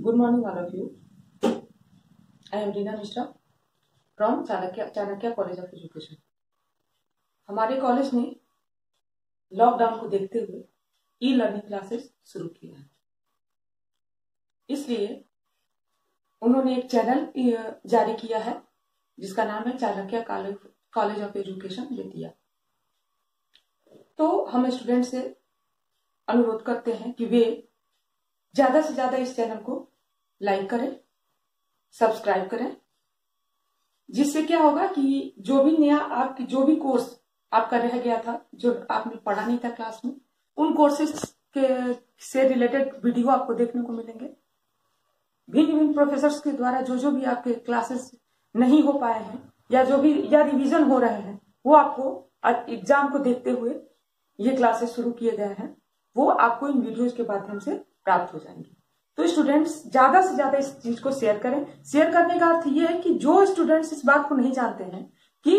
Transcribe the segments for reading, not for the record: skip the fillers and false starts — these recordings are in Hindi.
Good morning, all of you. I am Reena Mishra from Chanakya college of education. हमारे कॉलेज ने लॉकडाउन को देखते हुए ई लर्निंग क्लासेस शुरू किया है, इसलिए उन्होंने एक चैनल जारी किया है जिसका नाम है Chanakya college of education Bettiah. तो हम स्टूडेंट से अनुरोध करते हैं कि वे ज्यादा से ज्यादा इस चैनल को लाइक करें, सब्सक्राइब करें, जिससे क्या होगा कि जो भी नया आपकी जो भी कोर्स आपका रह गया था, जो आपने पढ़ा नहीं था क्लास में, उन कोर्सेज के से रिलेटेड वीडियो आपको देखने को मिलेंगे। भिन्न भिन्न प्रोफेसर्स के द्वारा जो भी आपके क्लासेस नहीं हो पाए हैं या जो भी या रिवीजन हो रहे हैं, वो आपको एग्जाम को देखते हुए ये क्लासेस शुरू किए गए हैं, वो आपको इन वीडियोज के माध्यम से प्राप्त हो जाएंगे। तो स्टूडेंट्स ज्यादा से ज्यादा इस चीज को शेयर करें। शेयर करने का अर्थ ये है कि जो स्टूडेंट्स इस बात को नहीं जानते हैं कि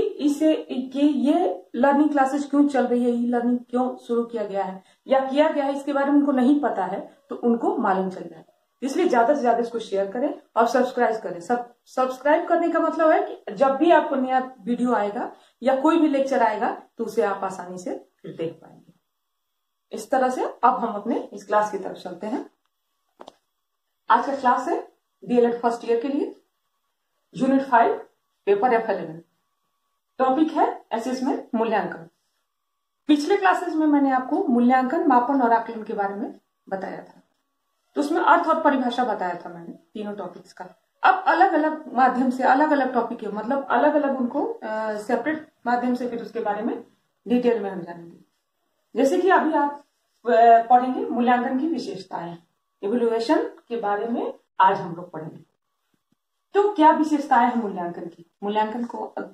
ये लर्निंग क्लासेस क्यों चल रही है, ई लर्निंग क्यों शुरू किया गया है या किया गया है, इसके बारे में उनको नहीं पता है, तो उनको मालूम चल जाए। इसलिए ज्यादा से ज्यादा इसको शेयर करें और सब्सक्राइब करें। सब्सक्राइब करने का मतलब है कि जब भी आपको नया वीडियो आएगा या कोई भी लेक्चर आएगा तो उसे आप आसानी से फिर देख पाएंगे। इस तरह से अब हम अपने इस क्लास की तरफ चलते हैं। आज का क्लास है डीएलएड फर्स्ट ईयर के लिए, यूनिट 5, पेपर F11। टॉपिक है असेसमेंट, मूल्यांकन। पिछले क्लासेस में मैंने आपको मूल्यांकन, मापन और आकलन के बारे में बताया था, तो उसमें अर्थ और परिभाषा बताया था मैंने तीनों टॉपिक्स का। अब अलग अलग माध्यम से अलग अलग टॉपिक है, मतलब अलग अलग उनको सेपरेट माध्यम से फिर उसके बारे में डिटेल में हम जानेंगे। जैसे कि अभी आप पढ़ेंगे मूल्यांकन की विशेषताएं, इवैल्यूएशन के बारे में आज हम लोग पढ़ेंगे। तो क्या विशेषताएं हैं मूल्यांकन की? मूल्यांकन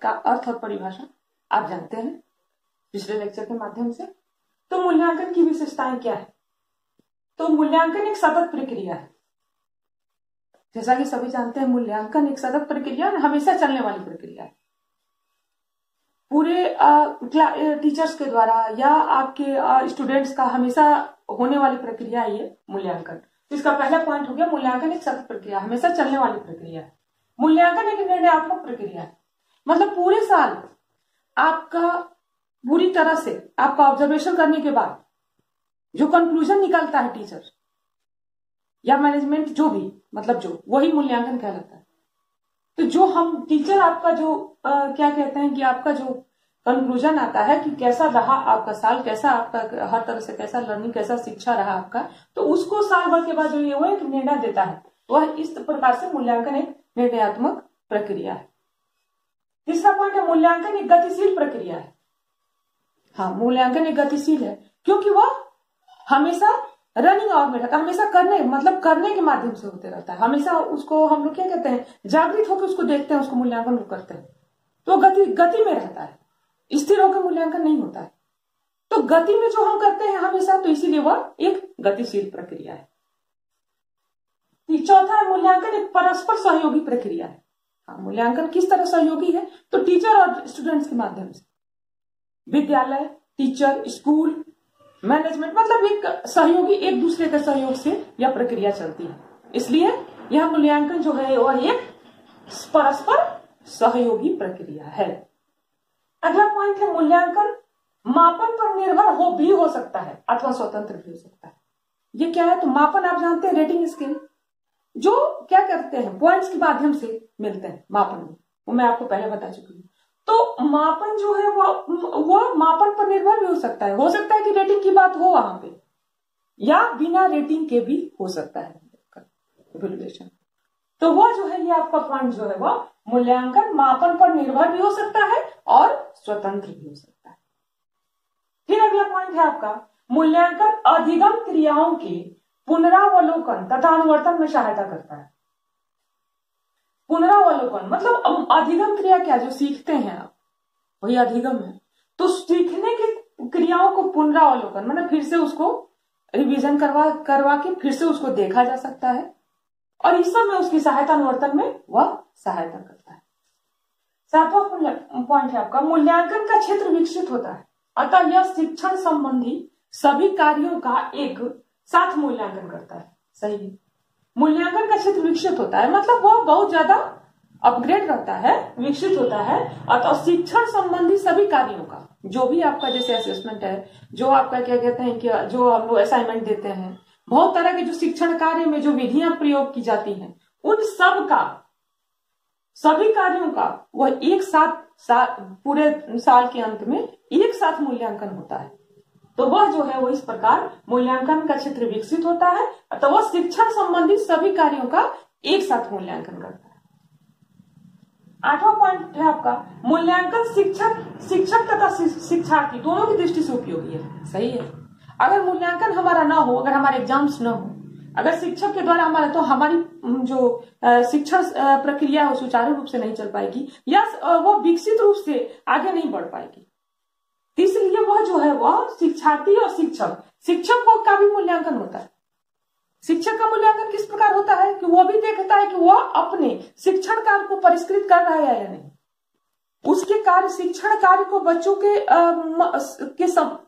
का अर्थ और परिभाषा आप जानते हैं पिछले लेक्चर के माध्यम से। तो मूल्यांकन की विशेषताएं क्या है? तो मूल्यांकन एक सतत प्रक्रिया है। जैसा कि सभी जानते हैं, मूल्यांकन एक सतत प्रक्रिया है, हमेशा चलने वाली प्रक्रिया है। पूरे टीचर्स के द्वारा या आपके स्टूडेंट्स का हमेशा होने वाली प्रक्रिया है ये मूल्यांकन। तो इसका पहला पॉइंट हो गया, मूल्यांकन एक सतत प्रक्रिया, हमेशा चलने वाली प्रक्रिया है। मूल्यांकन एक निर्णयात्मक प्रक्रिया है, मतलब पूरे साल आपका पूरी तरह से आपका ऑब्जर्वेशन करने के बाद जो कंक्लूजन निकलता है टीचर या मैनेजमेंट, जो भी मतलब जो, वही मूल्यांकन कहलाता है। तो जो हम टीचर आपका जो क्या कहते हैं कि आपका जो कंक्लूजन आता है कि कैसा रहा आपका साल, कैसा आपका हर तरह से कैसा लर्निंग, कैसा शिक्षा रहा आपका, तो उसको साल भर के बाद जो ये वो एक निर्णय देता है, वह इस प्रकार से मूल्यांकन एक निर्णयात्मक प्रक्रिया है। तीसरा पॉइंट है, मूल्यांकन एक गतिशील प्रक्रिया है। हाँ, मूल्यांकन एक गतिशील है क्योंकि वह हमेशा रनिंग आवर में रहता है, हमेशा करने के माध्यम से होते रहता है। हमेशा उसको हम लोग क्या कहते हैं, जागृत होकर उसको देखते हैं, उसको मूल्यांकन करते हैं, तो गति में रहता है, स्थिर होकर मूल्यांकन नहीं होता है। तो गति में जो हम करते हैं हमेशा, तो इसीलिए वह एक गतिशील प्रक्रिया है। चौथा है, मूल्यांकन एक परस्पर सहयोगी प्रक्रिया है। हाँ, मूल्यांकन किस तरह सहयोगी है? तो टीचर और स्टूडेंट्स के माध्यम से, विद्यालय, टीचर, स्कूल, मैनेजमेंट, मतलब एक सहयोगी, एक दूसरे के सहयोग से यह प्रक्रिया चलती है। इसलिए यह मूल्यांकन जो है वह एक परस्पर सहयोगी प्रक्रिया है। अगला पॉइंट है, मूल्यांकन मापन पर निर्भर हो सकता है अथवा स्वतंत्र भी हो सकता है। ये क्या है? तो मापन आप जानते हैं, रेटिंग स्केल, जो क्या करते हैं पॉइंट्स के माध्यम से मिलते हैं मापन में, वो मैं आपको पहले बता चुकी हूँ। तो मापन जो है वो मापन पर निर्भर भी हो सकता है कि रेटिंग की बात हो वहां पे, या बिना रेटिंग के भी हो सकता है इवैल्यूएशन। तो वो जो है, ये आपका पॉइंट जो है वो मूल्यांकन मापन पर निर्भर भी हो सकता है और स्वतंत्र भी हो सकता है। फिर अगला पॉइंट है आपका, मूल्यांकन अधिगम क्रियाओं के पुनरावलोकन तथा अनुवर्तन में सहायता करता है। पुनरावलोकन मतलब अधिगम क्रिया क्या, जो सीखते हैं आप, वही अधिगम है। तो सीखने की क्रियाओं को पुनरावलोकन मतलब फिर से उसको रिवीजन करवा के फिर से उसको देखा जा सकता है, और इस सब में उसकी सहायता अनुवर्तन में वह सहायता करता है। सातवां पॉइंट है आपका, मूल्यांकन का क्षेत्र विकसित होता है, अतः यह शिक्षण संबंधी सभी कार्यों का एक साथ मूल्यांकन करता है। सही है। मूल्यांकन का क्षेत्र विकसित होता है, मतलब वह बहुत ज्यादा अपग्रेड रहता है, विकसित होता है। और शिक्षण संबंधी सभी कार्यों का, जो भी आपका जैसे असेसमेंट है, जो आपका क्या कहते हैं कि जो हम लोग असाइनमेंट देते हैं, बहुत तरह के जो शिक्षण कार्य में जो विधियां प्रयोग की जाती हैं, उन सब का, सभी कार्यों का वह एक साथ पूरे साल के अंत में एक साथ मूल्यांकन होता है। तो वह जो है वो इस प्रकार मूल्यांकन का क्षेत्र विकसित होता है, तो वह शिक्षण संबंधित सभी कार्यों का एक साथ मूल्यांकन करता है। 8वां पॉइंट है आपका, मूल्यांकन शिक्षक तथा शिक्षार्थी दोनों की दृष्टि से उपयोगी है। सही है। अगर मूल्यांकन हमारा ना हो, अगर हमारे एग्जाम्स ना हो, अगर शिक्षक के द्वारा हमारा, तो हमारी जो शिक्षण प्रक्रिया है सुचारू रूप से नहीं चल पाएगी, या वो विकसित रूप से आगे नहीं बढ़ पाएगी। इसलिए वह जो है वह शिक्षार्थी और शिक्षक को का भी मूल्यांकन होता है। शिक्षक का मूल्यांकन किस प्रकार होता है कि वो भी देखता है कि वह अपने शिक्षण कार्य को परिष्कृत कर रहा है या नहीं, उसके कार्य शिक्षण कार्य को बच्चों के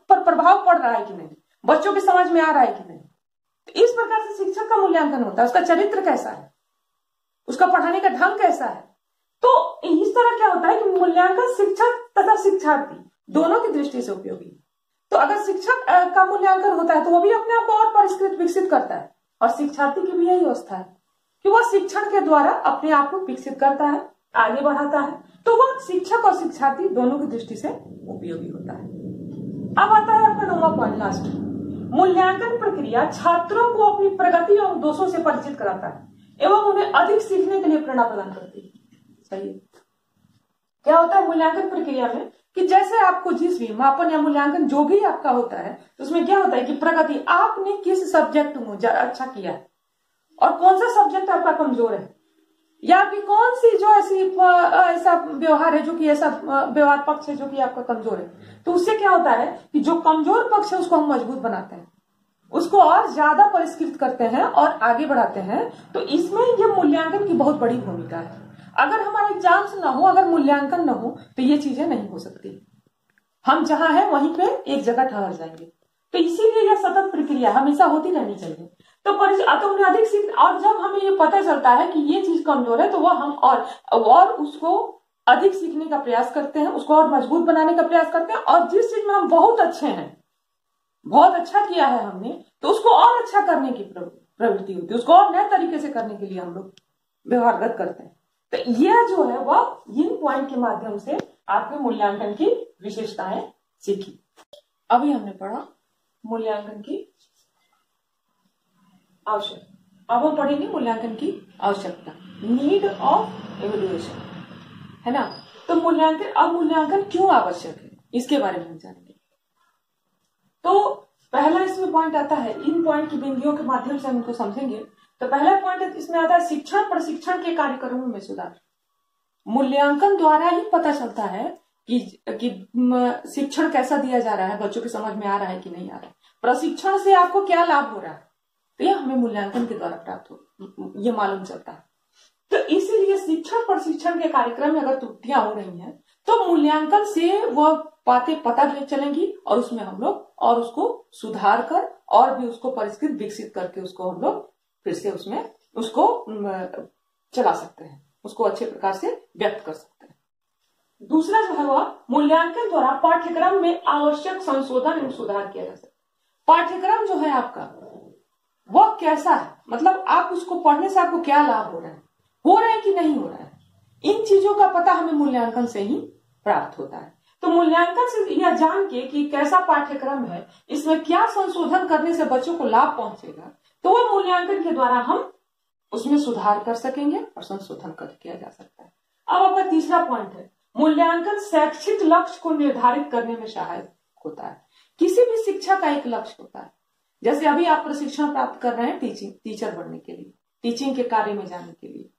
पर प्रभाव पड़ रहा है कि नहीं, बच्चों के समझ में आ रहा है कि नहीं। तो इस प्रकार से शिक्षक का मूल्यांकन होता है, उसका चरित्र कैसा है, उसका पढ़ाने का ढंग कैसा है। तो इस तरह क्या होता है कि मूल्यांकन शिक्षक तथा शिक्षार्थी दोनों की दृष्टि से उपयोगी। तो अगर शिक्षक का मूल्यांकन होता है तो वो भी अपने आप को और परिष्कृत विकसित करता है, और शिक्षार्थी की भी यही अवस्था है कि वह शिक्षण के द्वारा अपने आप को विकसित करता है, आगे बढ़ाता है। तो वह शिक्षक और शिक्षार्थी दोनों की दृष्टि से उपयोगी होता है। अब आता है आपका 9वां पॉइंट, लास्ट। मूल्यांकन प्रक्रिया छात्रों को अपनी प्रगति और दोषों से परिचित कराता है एवं उन्हें अधिक सीखने के लिए प्रेरणा प्रदान करती है। सही है। क्या होता है मूल्यांकन प्रक्रिया में कि जैसे आपको जिस भी मापन या मूल्यांकन जो भी आपका होता है, तो उसमें क्या होता है कि प्रगति, आपने किस सब्जेक्ट में अच्छा किया है और कौन सा सब्जेक्ट आपका कमजोर है, या आपकी कौन सी जो ऐसा व्यवहार है जो कि ऐसा व्यवहार पक्ष है जो कि आपका कमजोर है। तो उससे क्या होता है कि जो कमजोर पक्ष है उसको हम मजबूत बनाते हैं, उसको और ज्यादा परिष्कृत करते हैं और आगे बढ़ाते हैं। तो इसमें यह मूल्यांकन की बहुत बड़ी भूमिका है। अगर हमारा एग्जाम्स ना हो, अगर मूल्यांकन ना हो, तो ये चीजें नहीं हो सकती। हम जहां हैं वहीं पे एक जगह ठहर जाएंगे। तो इसीलिए यह सतत प्रक्रिया हमेशा होती रहनी चाहिए। तो उन्हें अधिक सीख, और जब हमें ये पता चलता है कि ये चीज कमजोर है, तो वह हम और उसको अधिक सीखने का प्रयास करते हैं, उसको और मजबूत बनाने का प्रयास करते हैं। और जिस चीज में हम बहुत अच्छे हैं, बहुत अच्छा किया है हमने, तो उसको और अच्छा करने की प्रवृत्ति होती है, उसको और नए तरीके से करने के लिए हम लोग व्यवहारगत करते हैं। तो यह जो है वह इन पॉइंट के माध्यम से आपके मूल्यांकन की विशेषताएं सीखी। अभी हमने पढ़ा मूल्यांकन की आवश्यकता। अब हम पढ़ेंगे मूल्यांकन की आवश्यकता, नीड ऑफ एवेल्युएशन, है ना। तो मूल्यांकन क्यों आवश्यक है, इसके बारे में हम जानेंगे। तो पहला इसमें पॉइंट आता है, इन पॉइंट की बिंदुओं के माध्यम से हम इनको समझेंगे। तो पहला पॉइंट इसमें आता है शिक्षण प्रशिक्षण के कार्यक्रमों में सुधार। मूल्यांकन द्वारा ही पता चलता है कि शिक्षण कैसा दिया जा रहा है, बच्चों की समझ में आ रहा है कि नहीं आ रहा है, प्रशिक्षण से आपको क्या लाभ हो रहा है, तो यह हमें मूल्यांकन के द्वारा प्राप्त हो, ये मालूम चलता है। तो इसीलिए शिक्षण प्रशिक्षण के कार्यक्रम में अगर त्रुटियां हो रही हैं, तो मूल्यांकन से वह बातें पता चलेंगी और उसमें हम लोग और उसको सुधार कर और भी उसको परिष्कृत विकसित करके उसको हम लोग फिर से उसमें उसको चला सकते हैं, उसको अच्छे प्रकार से व्यक्त कर सकते हैं। दूसरा जो है वह मूल्यांकन द्वारा पाठ्यक्रम में आवश्यक संशोधन एवं सुधार किया जा सकता है। पाठ्यक्रम जो है आपका वह कैसा है, मतलब आप उसको पढ़ने से आपको क्या लाभ हो रहा है कि नहीं हो रहा है, इन चीजों का पता हमें मूल्यांकन से ही प्राप्त होता है। तो मूल्यांकन से यह जान के कि कैसा पाठ्यक्रम है, इसमें क्या संशोधन करने से बच्चों को लाभ पहुंचेगा, तो वह मूल्यांकन के द्वारा हम उसमें सुधार कर सकेंगे और संशोधन कर किया जा सकता है। अब आपका तीसरा पॉइंट है, मूल्यांकन शैक्षिक लक्ष्य को निर्धारित करने में सहायक होता है। किसी भी शिक्षा का एक लक्ष्य होता है। जैसे अभी आप प्रशिक्षण प्राप्त कर रहे हैं टीचर बनने के लिए, टीचिंग के कार्य में जाने के लिए,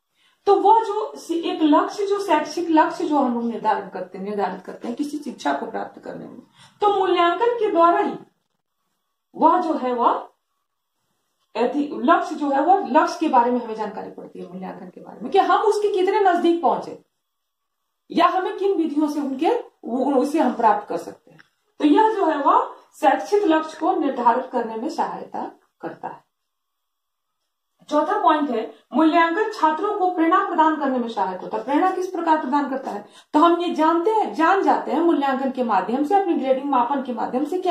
तो वह जो एक लक्ष्य, जो शैक्षिक लक्ष्य जो हम लोग निर्धारित करते हैं किसी शिक्षा को प्राप्त करने में, तो मूल्यांकन के द्वारा ही वह जो है वह लक्ष्य जो है वह लक्ष्य के बारे में हमें जानकारी पड़ती है, मूल्यांकन के बारे में, कि हम उसके कितने नजदीक पहुंचे या हमें किन विधियों से उसे हम प्राप्त कर सकते हैं। तो यह जो है वह शैक्षिक लक्ष्य को निर्धारित करने में सहायता करता है। चौथा पॉइंट है मूल्यांकन छात्रों को प्रेरणा प्रदान करने में सहायक होता है। प्रेरणा किस प्रकार प्रदान करता है, तो हम ये जान जाते हैं मूल्यांकन के माध्यम से, अपनी ग्रेडिंग मापन के माध्यम से कि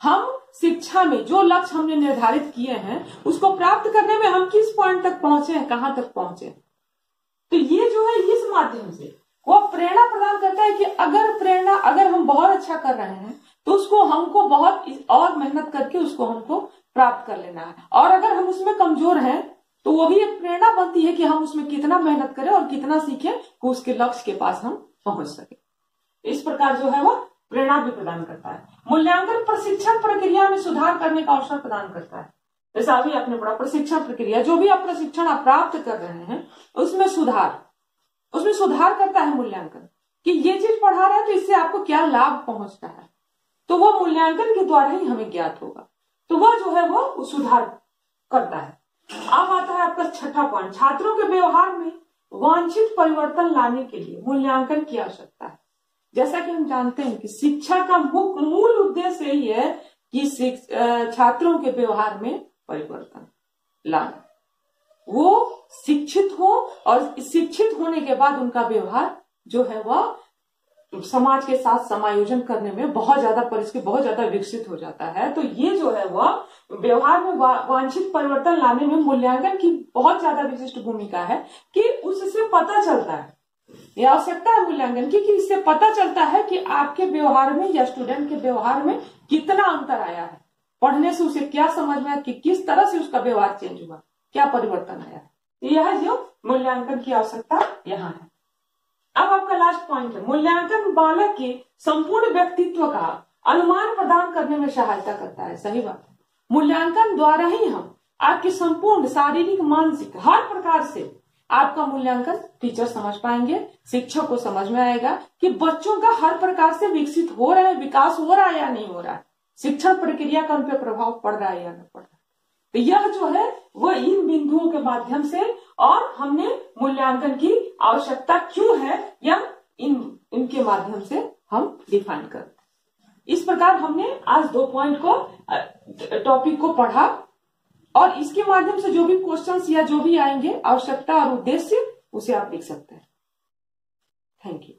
हम शिक्षा में जो लक्ष्य हमने निर्धारित किए हैं उसको प्राप्त करने में हम किस पॉइंट तक पहुंचे हैं, कहां तक पहुंचे। तो ये जो है इस माध्यम से वो प्रेरणा प्रदान करता है कि अगर हम बहुत अच्छा कर रहे हैं तो उसको हमको बहुत और मेहनत करके उसको हमको प्राप्त कर लेना है, और अगर हम उसमें कमजोर हैं तो वो भी एक प्रेरणा बनती है कि हम उसमें कितना मेहनत करें और कितना सीखें कि उसके लक्ष्य के पास हम पहुंच सके। इस प्रकार जो है वो प्रेरणा भी प्रदान करता है। मूल्यांकन प्रशिक्षण प्रक्रिया में सुधार करने का अवसर प्रदान करता है। जैसा अभी आपने पढ़ा, प्रशिक्षण प्रक्रिया, जो भी आप प्रशिक्षण आप प्राप्त कर रहे हैं उसमें सुधार करता है मूल्यांकन, कि ये चीज पढ़ा रहे हैं तो इससे आपको क्या लाभ पहुंचता है, तो वो मूल्यांकन के द्वारा ही हमें ज्ञात होगा। तो वह जो है वो सुधार करता है। अब आता है आपका छठा पॉइंट, छात्रों के व्यवहार में वांछित परिवर्तन लाने के लिए मूल्यांकन की आवश्यकता है। जैसा कि हम जानते हैं कि शिक्षा का मूल उद्देश्य यही है कि छात्रों के व्यवहार में परिवर्तन लाना, वो शिक्षित हो और शिक्षित होने के बाद उनका व्यवहार जो है वह समाज के साथ समायोजन करने में बहुत ज्यादा विकसित हो जाता है। तो ये जो है वह व्यवहार में वांछित परिवर्तन लाने में मूल्यांकन की बहुत ज्यादा विशिष्ट भूमिका है, कि उससे पता चलता है, यह आवश्यकता है मूल्यांकन की, कि इससे पता चलता है कि आपके व्यवहार में या स्टूडेंट के व्यवहार में कितना अंतर आया है, पढ़ने से उसे क्या समझ में आया, कि किस तरह से उसका व्यवहार चेंज हुआ, क्या परिवर्तन आया है। यह जो मूल्यांकन की आवश्यकता यहाँ है। अब आपका लास्ट पॉइंट है, मूल्यांकन बालक के संपूर्ण व्यक्तित्व का अनुमान प्रदान करने में सहायता करता है। सही बात है, मूल्यांकन द्वारा ही हम आपके संपूर्ण शारीरिक, मानसिक, हर प्रकार से आपका मूल्यांकन टीचर समझ पाएंगे, शिक्षक को समझ में आएगा कि बच्चों का हर प्रकार से विकसित हो रहा है, विकास हो रहा है या नहीं हो रहा है, शिक्षण प्रक्रिया का उन पर प्रभाव पड़ रहा है या नहीं पड़ रहा है। तो यह जो है वो इन बिंदुओं के माध्यम से, और हमने मूल्यांकन की आवश्यकता क्यों है या इनके माध्यम से हम डिफाइन करते हैं। इस प्रकार हमने आज 2 पॉइंट को, टॉपिक को पढ़ा, और इसके माध्यम से जो भी क्वेश्चंस या जो भी आएंगे, आवश्यकता और उद्देश्य, उसे आप लिख सकते हैं। Thank you.